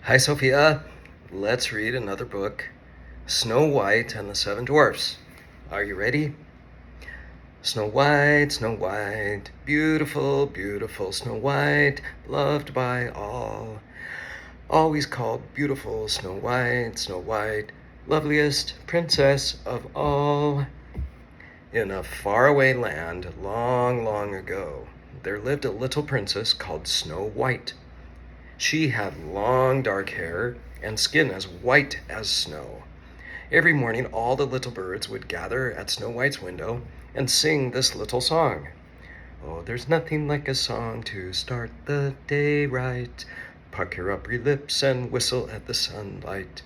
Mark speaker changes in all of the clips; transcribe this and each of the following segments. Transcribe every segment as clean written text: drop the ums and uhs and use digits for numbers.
Speaker 1: Hi, Sophia. Let's read another book, Snow White and the Seven Dwarfs. Are you ready? Snow White, beautiful, beautiful Snow White, loved by all. Always called beautiful Snow White, loveliest princess of all. In a faraway land long, long ago, there lived a little princess called Snow White. She had long dark hair and skin as white as snow. Every morning all the little birds would gather at Snow White's window and sing this little song. Oh, there's nothing like a song to start the day right. Pucker up your lips and whistle at the sunlight.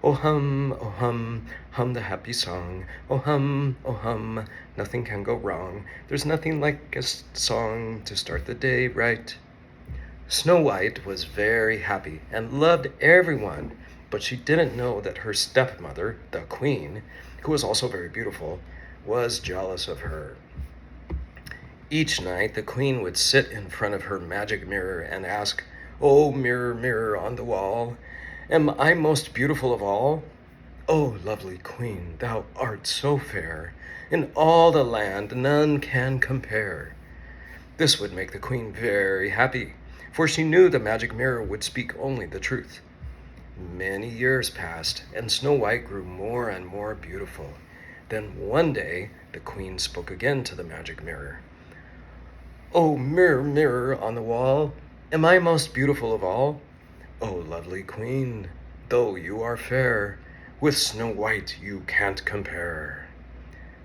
Speaker 1: Oh hum, hum the happy song. Oh hum, nothing can go wrong. There's nothing like a song to start the day right. Snow White was very happy and loved everyone, but she didn't know that her stepmother, the queen, who was also very beautiful, was jealous of her. Each night, the queen would sit in front of her magic mirror and ask, "Oh, mirror, mirror on the wall, am I most beautiful of all? Oh, lovely queen, thou art so fair, in all the land none can compare." This would make the queen very happy, for she knew the magic mirror would speak only the truth. Many years passed, and Snow White grew more and more beautiful. Then one day, the queen spoke again to the magic mirror. "Oh, mirror, mirror on the wall, am I most beautiful of all? Oh, lovely queen, though you are fair, with Snow White you can't compare."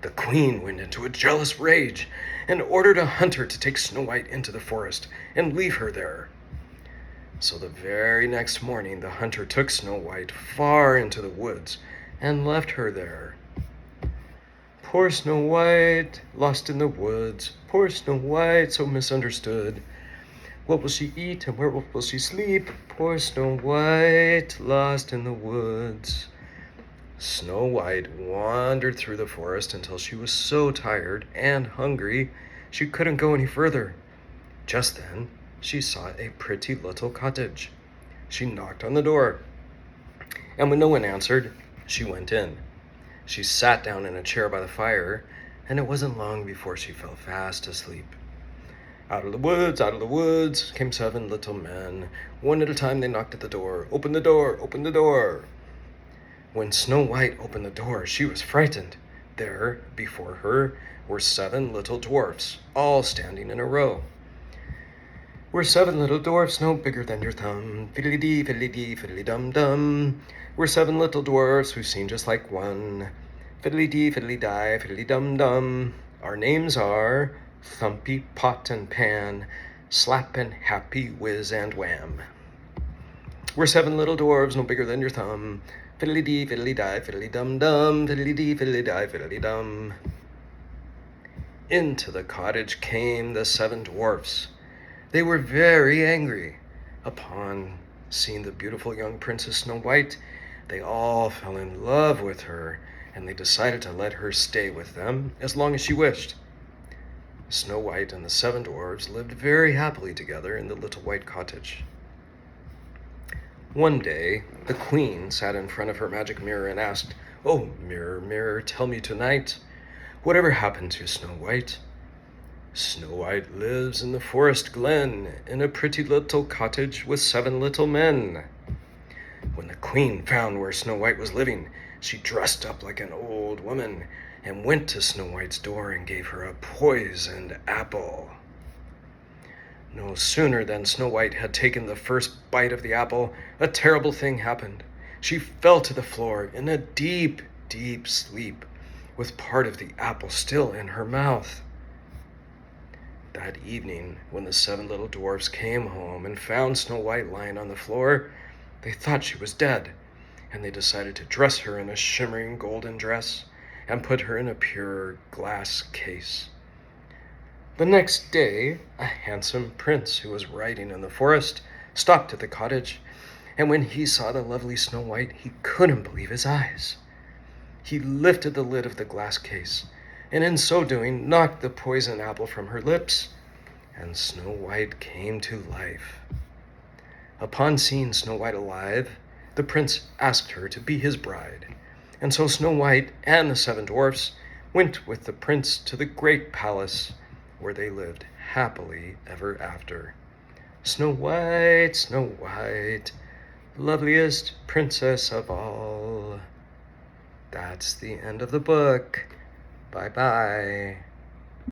Speaker 1: The queen went into a jealous rage and ordered a hunter to take Snow White into the forest and leave her there. So the very next morning, the hunter took Snow White far into the woods and left her there. Poor Snow White, lost in the woods. Poor Snow White, so misunderstood. What will she eat and where will she sleep? Poor Snow White, lost in the woods. Snow White wandered through the forest until she was so tired and hungry she couldn't go any further. Just then, she saw a pretty little cottage. She knocked on the door, and when no one answered, she went in. She sat down in a chair by the fire, and it wasn't long before she fell fast asleep. Out of the woods came 7 little men. One at a time they knocked at the door. "Open the door, open the door." When Snow White opened the door, she was frightened. There, before her, were 7 little dwarfs, all standing in a row. "We're 7 little dwarfs, no bigger than your thumb. Fiddly-dee, fiddly-dee, fiddly-dum-dum. We're 7 little dwarfs who seem just like one. Fiddly-dee, fiddly-die, fiddly-dum-dum. Our names are Thumpy, Pot, and Pan, Slap, and Happy, Whiz, and Wham. We're 7 little dwarfs, no bigger than your thumb. Fiddly-dee, fiddly-die, fiddly-dum-dum. Fiddly-dee, fiddly-die, fiddly-dum." Into the cottage came the 7 dwarfs. They were very angry. Upon seeing the beautiful young Princess Snow White, they all fell in love with her, and they decided to let her stay with them as long as she wished. Snow White and the 7 dwarfs lived very happily together in the little white cottage. One day, the queen sat in front of her magic mirror and asked, "Oh, mirror, mirror, tell me tonight, whatever happened to Snow White?" "Snow White lives in the forest glen, in a pretty little cottage with 7 little men." When the queen found where Snow White was living, she dressed up like an old woman and went to Snow White's door and gave her a poisoned apple. No sooner than Snow White had taken the first bite of the apple, a terrible thing happened. She fell to the floor in a deep, deep sleep, with part of the apple still in her mouth. That evening, when the 7 little dwarfs came home and found Snow White lying on the floor, they thought she was dead, and they decided to dress her in a shimmering golden dress and put her in a pure glass case. The next day, a handsome prince who was riding in the forest stopped at the cottage, and when he saw the lovely Snow White, he couldn't believe his eyes. He lifted the lid of the glass case, and in so doing knocked the poison apple from her lips, and Snow White came to life. Upon seeing Snow White alive, the prince asked her to be his bride. And so Snow White and the 7 dwarfs went with the prince to the great palace, where they lived happily ever after. Snow White, loveliest princess of all. That's the end of the book. Bye-bye.